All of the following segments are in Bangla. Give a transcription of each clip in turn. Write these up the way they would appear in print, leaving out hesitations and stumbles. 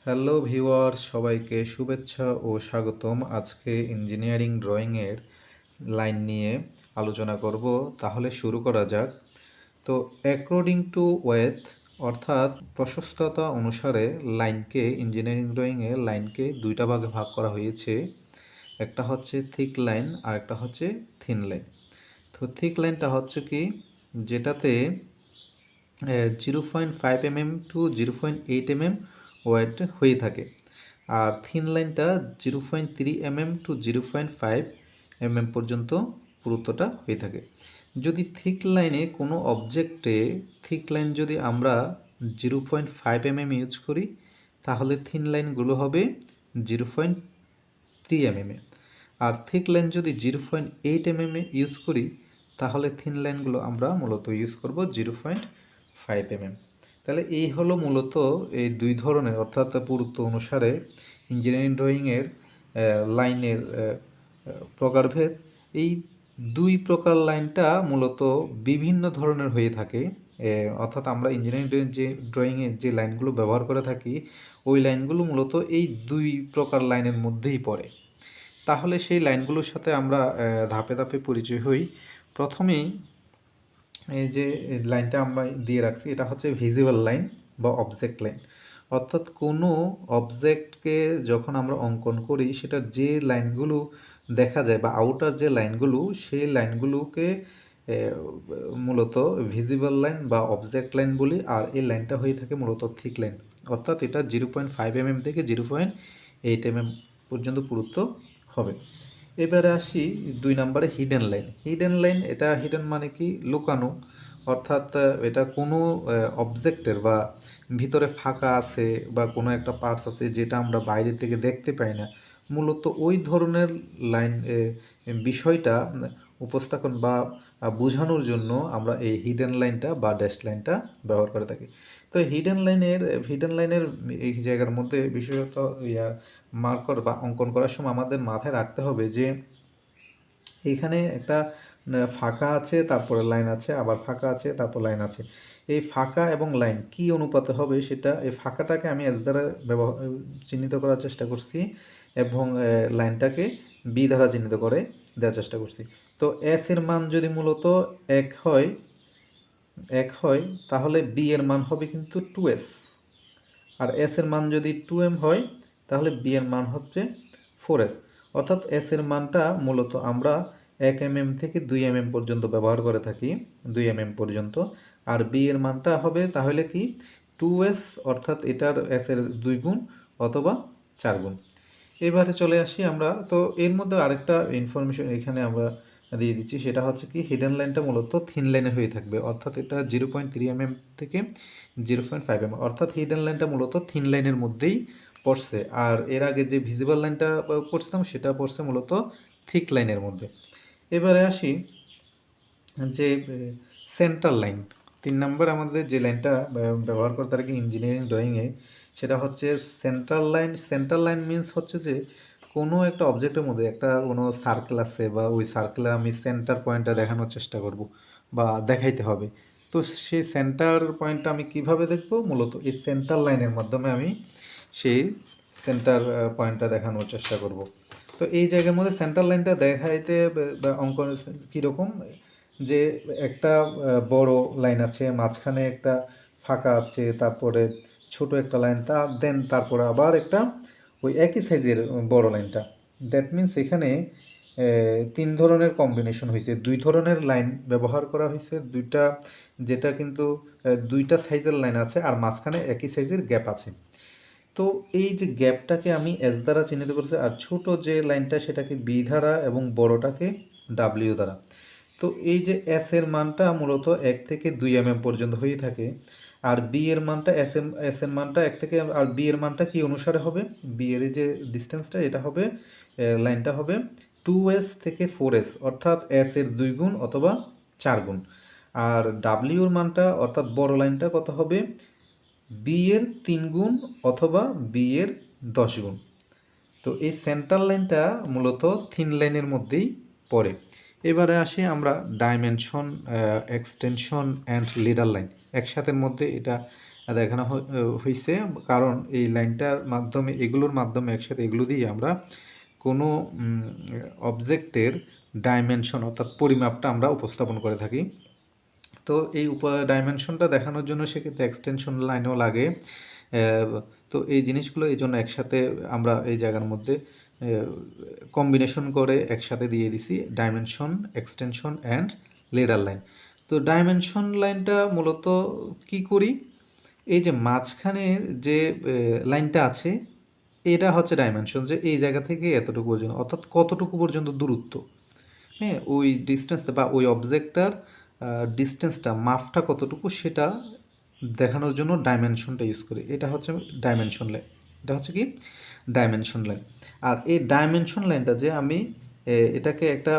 হ্যালো ভিউয়ার্স, সবাইকে শুভেচ্ছা ও স্বাগতম। আজকে ইঞ্জিনিয়ারিং ড্রয়িংয়ের লাইন নিয়ে আলোচনা করব। তাহলে শুরু করা যাক। তো অ্যাকর্ডিং টু ওয়েথ অর্থাৎ প্রশস্ততা অনুসারে লাইনকে ইঞ্জিনিয়ারিং ড্রয়িংয়ে লাইনকে দুইটা ভাগে ভাগ করা হয়েছে। একটা হচ্ছে থিক লাইন আর একটা হচ্ছে থিন লাইন। তো থিক লাইনটা হচ্ছে কি, যেটাতে 0.5 mm টু 0.8 mm ওয়েট হয়ে থাকে, আর থিন লাইনটা 0.3 mm টু 0.5 mm পর্যন্ত পুরুত্বটা হয়ে থাকে। যদি থিক লাইনে কোনো অবজেক্টে থিক লাইন যদি আমরা 0.5 mm ইউজ করি, তাহলে থিন লাইনগুলো হবে 0.3 mm। আর থিক লাইন যদি 0.8 mm ইউজ করি, তাহলে থিন লাইনগুলো আমরা মূলত ইউজ করব 0.5 mm। তাহলে এই হলো মূলত এই দুই ধরনের, অর্থাৎ পুরুত্ব অনুসারে ইঞ্জিনিয়ারিং ড্রয়িংয়ের লাইনের প্রকারভেদ। এই দুই প্রকার লাইনটা মূলত বিভিন্ন ধরনের হয়ে থাকে। অর্থাৎ আমরা ইঞ্জিনিয়ারিং যে ড্রয়িংয়ে যে লাইনগুলো ব্যবহার করে থাকি, ওই লাইনগুলো মূলত এই দুই প্রকার লাইনের মধ্যেই পড়ে। তাহলে সেই লাইনগুলোর সাথে আমরা ধাপে ধাপে পরিচয় হই। প্রথমেই এই যে লাইনটা আমরা দিয়ে রাখছি, এটা হচ্ছে ভিজিবল লাইন বা অবজেক্ট লাইন। অর্থাৎ কোনো অবজেক্টকে যখন আমরা অঙ্কন করি, সেটার যে লাইনগুলো দেখা যায় বা আউটার যে লাইনগুলো, সেই লাইনগুলোকে মূলত ভিজিবল লাইন বা অবজেক্ট লাইন বলি। আর এই লাইনটা হয়ে থাকে মূলত থিক লাইন, অর্থাৎ এটা 0.5 mm থেকে 0.8 mm পর্যন্ত পুরুত্ব হবে। এবারে আসি 2 নম্বরে হিডেন লাইন। হিডেন লাইন, এটা হিডেন মানে কি, লুকানো। অর্থাৎ এটা কোনো অবজেক্টের বা ভিতরে ফাঁকা আছে বা কোনো একটা পার্টস আছে যেটা আমরা বাইরে থেকে দেখতে পাই না, মূলত ওই ধরনের লাইন বিষয়টা উপস্থাপন বা বোঝানোর জন্য আমরা এই হিডেন লাইনটা বা ড্যাশ লাইনটা ব্যবহার করে থাকি। তো হিডেন লাইনের এই জায়গার মধ্যে বিশেষত মার্কর বা অঙ্কন করার সময় আমাদের মাথায় রাখতে হবে যে এইখানে একটা ফাঁকা আছে, তারপরে লাইন আছে, আবার ফাঁকা আছে, তারপর লাইন আছে। এই ফাঁকা এবং লাইন কি অনুপাতে হবে, সেটা এই ফাঁকাটাকে আমি এস দ্বারা চিহ্নিত করার চেষ্টা করছি এবং লাইনটাকে বি দ্বারা চিহ্নিত করে দেওয়ার চেষ্টা করছি। তো এস এর মান যদি মূলত এক হয় তাহলে বি এর মান হবে কিন্তু 2s। আর এস এর মান যদি 2m হয়, তাহলে বি এর মান হচ্ছে 4s। অর্থাৎ এস এর মানটা মূলত আমরা 1 mm থেকে 2 mm পর্যন্ত ব্যবহার করে থাকি, 2 mm পর্যন্ত। আর বি এর মানটা হবে তাহলে কি 2s, অর্থাৎ এটার এস এর 2 গুণ অথবা 4 গুণ। এবারে চলে আসি আমরা, তো এর মধ্যে আরেকটা ইনফরমেশন এখানে আমরা দিয়ে দিচ্ছি, সেটা হচ্ছে কি হিডেন লাইনটা মূলত থিন লাইনে হয়ে থাকবে। অর্থাৎ এটা 0.3 mm থেকে 0.5 mm, অর্থাৎ হিডেন লাইনটা মূলত থিন লাইনের মধ্যেই পড়ছে। আর এর আগে যে ভিজিবল লাইনটা পড়ছিলাম, সেটা পড়ছে মূলত থিক লাইনের মধ্যে। এবারে আসি যে সেন্টার লাইন। 3 নম্বর আমাদের যে লাইনটা ব্যবহার করতে আর কি ইঞ্জিনিয়ারিং ড্রয়িংয়ে, সেটা হচ্ছে central line. Central line means হচ্ছে যে কোনো একটা অবজেক্টের মধ্যে একটা কোনো সার্কেল আছে, বা ওই সার্কেলে আমি সেন্টার পয়েন্টটা দেখানোর চেষ্টা করব বা দেখাইতে হবে। তো সেই সেন্টার পয়েন্টটা আমি কিভাবে দেখব, মূলত এই সেন্টার লাইনের মাধ্যমে আমি সেই সেন্টার পয়েন্টটা দেখানোর চেষ্টা করব। তো এই জায়গার মধ্যে সেন্টার লাইনটা দেখাইতে বা অঙ্কন কীরকম, যে একটা বড় লাইন আছে, মাঝখানে একটা ফাঁকা আছে, তারপরে ছোট একটা লাইন, তারপরে আবার একটা ওই একই সাইজের বড় লাইনটা। দ্যাট মিন্স এখানে 3 ধরনের কম্বিনেশন হয়েছে, 2 ধরনের লাইন ব্যবহার করা হয়েছে, দুইটা, যেটা কিন্তু 2টা সাইজের লাইন আছে আর মাঝখানে একই সাইজের গ্যাপ আছে। তো এই যে গ্যাপটাকে আমি এস দ্বারা চিহ্নিত করছি, আর ছোট যে লাইনটা সেটাকে বি দ্বারা এবং বড়টাকে ডাব্লিউ দ্বারা। তো এই যে এস এর মানটা মূলত 1 থেকে 2 mm পর্যন্ত হয়ে থাকে, আর বি এর মানটা এস এর মানটা 1 থেকে, আর বি এর মানটা কি অনুসারে হবে, বি এর যে ডিস্টেন্সটা, এটা হবে লাইনটা হবে 2s থেকে 4s, অর্থাৎ এস এর 2 গুণ অথবা 4 গুণ। আর ডাব্লিউর মানটা অর্থাৎ বড় লাইনটা কত হবে, বি এর 3 গুণ অথবা বি এর 10 গুণ। তো এই সেন্ট্রাল লাইনটা মূলত থিন লাইনের মধ্যেই পড়ে। এবারে আসি আমরা dimension, extension and leader line একসাথের মধ্যে এটা দেখানো হয়েছে, কারণ এই লাইনটার মাধ্যমে এগুলোর মাধ্যমে একসাথে এগুলো দিয়ে আমরা কোনো অবজেক্টের ডাইমেনশন অর্থাৎ পরিমাপটা আমরা উপস্থাপন করে থাকি। তো এই ডাইমেনশনটা দেখানোর জন্য সেক্ষেত্রে এক্সটেনশন লাইনও লাগে। তো এই জিনিসগুলো এই জন্য একসাথে আমরা এই জায়গার মধ্যে কম্বিনেশন করে একসাথে দিয়ে দিছি dimension, extension and ladder line. তো ডাইমেনশন লাইনটা মূলত কি করি, এই যে মাঝখানে যে লাইনটা আছে এটা হচ্ছে ডাইমেনশন, যে এই জায়গা থেকে এতটুকু পর্যন্ত অর্থাৎ কতটুকু পর্যন্ত দূরত্ব, হ্যাঁ ওই ডিস্টেন্সটা বা ওই অবজেক্টটার ডিস্টেন্সটা মাপটা কতটুকু সেটা দেখানোর জন্য ডাইমেনশনটা ইউজ করি। এটা হচ্ছে ডাইমেনশন লাইন, এটা হচ্ছে কি ডাইমেনশন লাইন। আর এই ডাইমেনশন লাইনটা যে আমি এটাকে একটা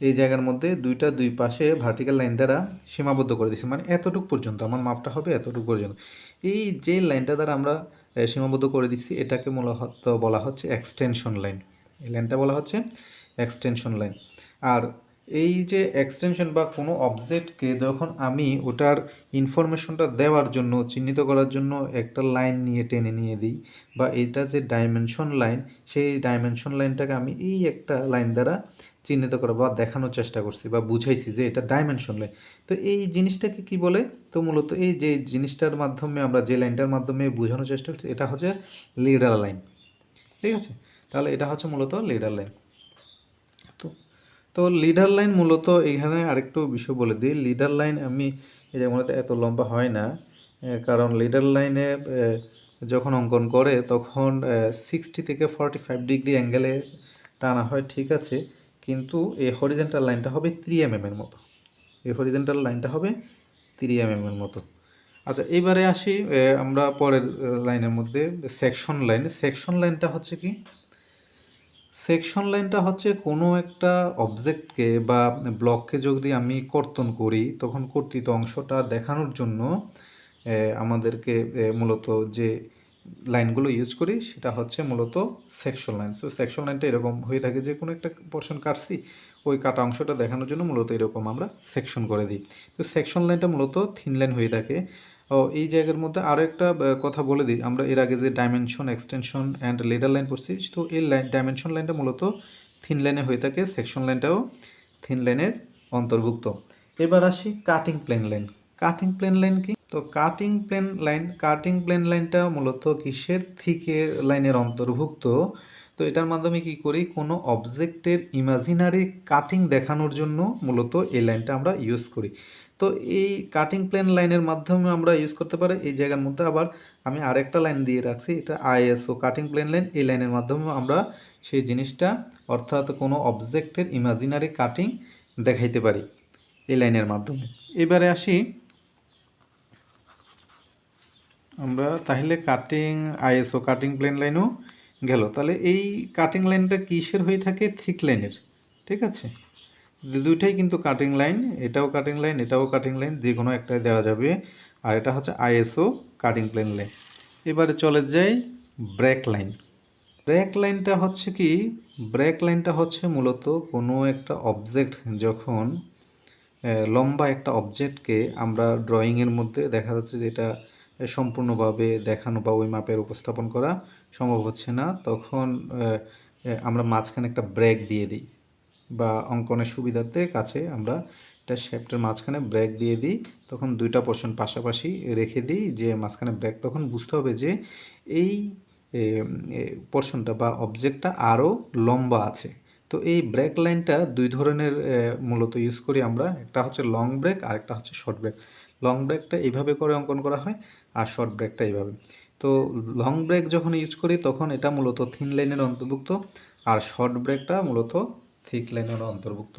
এই জায়গার মধ্যে দুই পাশে ভার্টিক্যাল লাইন দ্বারা সীমাবদ্ধ করে দিচ্ছি, মানে এতটুকু পর্যন্ত আমার মাপটা হবে, এতটুকু পর্যন্ত। এই যে লাইনটা দ্বারা আমরা সীমাবদ্ধ করে দিচ্ছি এটাকে মূলত বলা হচ্ছে এক্সটেনশন লাইন। এই লাইনটা বলা হচ্ছে এক্সটেনশন লাইন। আর এই যে এক্সটেনশন বা কোনো অবজেক্টকে যখন আমি ওটার ইনফরমেশনটা দেওয়ার জন্য চিহ্নিত করার জন্য একটা লাইন নিয়ে টেনে নিয়ে দিই, বা এটা যে ডাইমেনশন লাইন সেই ডাইমেনশন লাইনটাকে আমি এই একটা লাইন দ্বারা চিহ্নিত করা বা দেখানোর চেষ্টা করছি বা বুঝাইছি যে এটা ডাইমেনশন লাইন। তো এই জিনিসটাকে কি বলে, তো মূলত এই যে জিনিসটার মাধ্যমে আমরা যে লাইনটার মাধ্যমে বোঝানোর চেষ্টা করছি এটা হচ্ছে লিডার লাইন। ঠিক আছে, তাহলে এটা হচ্ছে মূলত লিডার লাইন। তো তো লিডার লাইন মূলত এখানে আরেকটু বিষয় বলে দিই। লিডার লাইন আমি এই যে মূলত এত লম্বা হয় না, কারণ লিডার লাইনে যখন অঙ্কন করে তখন 60 থেকে 45 ডিগ্রি অ্যাঙ্গেলে টানা হয়, ঠিক আছে, কিন্তু এই হরিজেন্টাল লাইনটা হবে 3 mm এর মতো, এই হরিজেন্টাল লাইনটা হবে 3 mm এর মতো। আচ্ছা এবারে আসি আমরা পরের লাইনের মধ্যে সেকশন লাইন। সেকশন লাইনটা হচ্ছে কি, সেকশন লাইনটা হচ্ছে কোনো একটা অবজেক্টকে বা ব্লককে যদি আমি কর্তন করি তখন কর্তিত অংশটা দেখানোর জন্য আমাদেরকে মূলত যে লাইনগুলো ইউজ করি সেটা হচ্ছে মূলত সেকশন লাইন। সো সেকশন লাইনটা এরকম হয়ে থাকে যে কোনো একটা পোর্শন কাটছি, ওই কাটা অংশটা দেখানোর জন্য মূলত এরকম আমরা সেকশন করে দিই। তো সেকশন লাইনটা মূলত থিন লাইন হয়ে থাকে। ও এই জায়গার মধ্যে আরও একটা কথা বলে দিই, আমরা এর আগে যে dimension, extension and ladder line পড়ছি, তো এই লাইন ডাইমেনশন লাইনটা মূলত থিন লাইনে হয়ে থাকে, সেকশন লাইনটাও থিন লাইনের অন্তর্ভুক্ত। এবার আসি cutting plane line. Cutting plane line কি, তো কাটিং প্লেন লাইনটা মূলত কিসের থিকের লাইনের অন্তর্ভুক্ত। তো এটার মাধ্যমে কি করি, কোনো অবজেক্টের ইমাজিনারি কাটিং দেখানোর জন্য মূলত এই লাইনটা আমরা ইউজ করি। তো এই কাটিং প্লেন লাইনের মাধ্যমে আমরা ইউজ করতে পারি। এই জায়গার মধ্যে আবার আমি আরেকটা লাইন দিয়ে রাখছি, এটা আইএসও কাটিং প্লেন লাইন। এই লাইনের মাধ্যমে আমরা সেই জিনিসটা অর্থাৎ কোনো অবজেক্টের ইমাজিনারি কাটিং দেখাইতে পারি এই লাইনের মাধ্যমে। এবারে আসি আমরা, তাহলে কাটিং আইএসও কাটিং প্লেন লাইনও গেল। তাহলে এই কাটিং লাইনটা কিসের হয়ে থাকে, থিক লাইনের। ঠিক আছে, দুইটাই কিন্তু কাটিং লাইন, এটাও কাটিং লাইন এটাও কাটিং লাইন, যে কোনো একটাই দেওয়া যাবে। আর এটা হচ্ছে আইএসও কাটিং প্লেন লাইন। এবারে চলে যাই ব্রেক লাইন। ব্রেক লাইনটা হচ্ছে কি, ব্রেক লাইনটা হচ্ছে মূলত কোনো একটা অবজেক্ট যখন লম্বা একটা অবজেক্টকে আমরা ড্রয়িংয়ের মধ্যে দেখা যাচ্ছে যে এটা সম্পূর্ণভাবে দেখানো বা ওই মাপের উপস্থাপন করা সম্ভব হচ্ছে না, তখন আমরা মাঝখানে একটা ব্রেক দিয়ে দিই, বা অঙ্কনের সুবিধার্থে কাছে আমরা এটা শেপটার মাঝখানে ব্রেক দিয়ে দিই। তখন দুইটা পোর্শন পাশাপাশি রেখে দিই, যে মাঝখানে ব্রেক, তখন বুঝতে হবে যে এই পোর্শনটা বা অবজেক্টটা আরও লম্বা আছে। তো এই ব্রেক লাইনটা দুই ধরনের মূলত ইউজ করি আমরা, একটা হচ্ছে লং ব্রেক আর একটা হচ্ছে শর্ট ব্রেক। লং ব্রেকটা এইভাবে করে অঙ্কন করা হয় আর শর্ট ব্রেকটা এইভাবে। তো লং ব্রেক যখন ইউজ করি তখন এটা মূলত থিন লাইনের অন্তর্ভুক্ত, আর শর্ট ব্রেকটা মূলত থিক লাইনের অন্তর্ভুক্ত।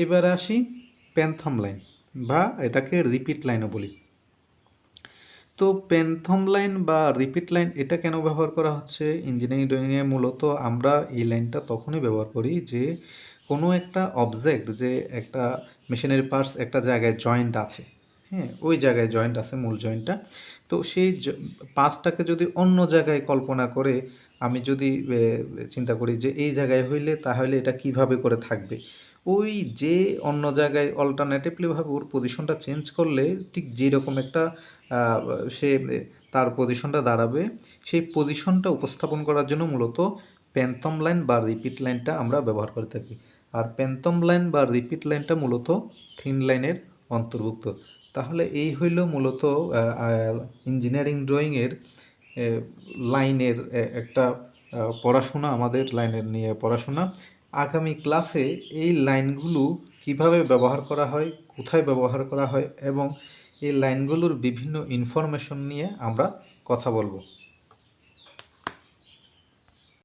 এবারে আসি প্যান্থম লাইন, বা এটাকে রিপিট লাইনও বলি। তো প্যান্থম লাইন বা রিপিট লাইন এটা কেন ব্যবহার করা হচ্ছে ইঞ্জিনিয়ারিং ড্রয়িংয়ে, মূলত আমরা এই লাইনটা তখনই ব্যবহার করি যে কোনো একটা অবজেক্ট, যে একটা মেশিনারি পার্টস একটা জায়গায় জয়েন্ট আছে, হ্যাঁ ওই জায়গায় জয়েন্ট আছে মূল জয়েন্টটা, তো সেই পার্টসটাকে যদি অন্য জায়গায় কল্পনা করে আমি যদি চিন্তা করি যে এই জায়গায় হইলে তাহলে এটা কিভাবে করে থাকবে, ওই যে অন্য জায়গায় অল্টারনেটিভলিভাবে ওর পজিশনটা চেঞ্জ করলে ঠিক যেরকম একটা সে তার পজিশনটা দাঁড়াবে, সেই পজিশনটা উপস্থাপন করার জন্য মূলত প্যান্থম লাইন বা রিপিট লাইনটা আমরা ব্যবহার করে থাকি। আর প্যান্থম লাইন বা রিপিট লাইনটা মূলত থিন লাইনের অন্তর্ভুক্ত। তাহলে এই হইল মূলত ইঞ্জিনিয়ারিং ড্রয়িংয়ের লাইনের একটা পড়াশোনা, আমাদের লাইনের নিয়ে পড়াশোনা। আগামী ক্লাসে এই লাইনগুলো কিভাবে ব্যবহার করা হয়, কোথায় ব্যবহার করা হয় এবং এই লাইনগুলোর বিভিন্ন ইনফরমেশন নিয়ে আমরা কথা বলবো।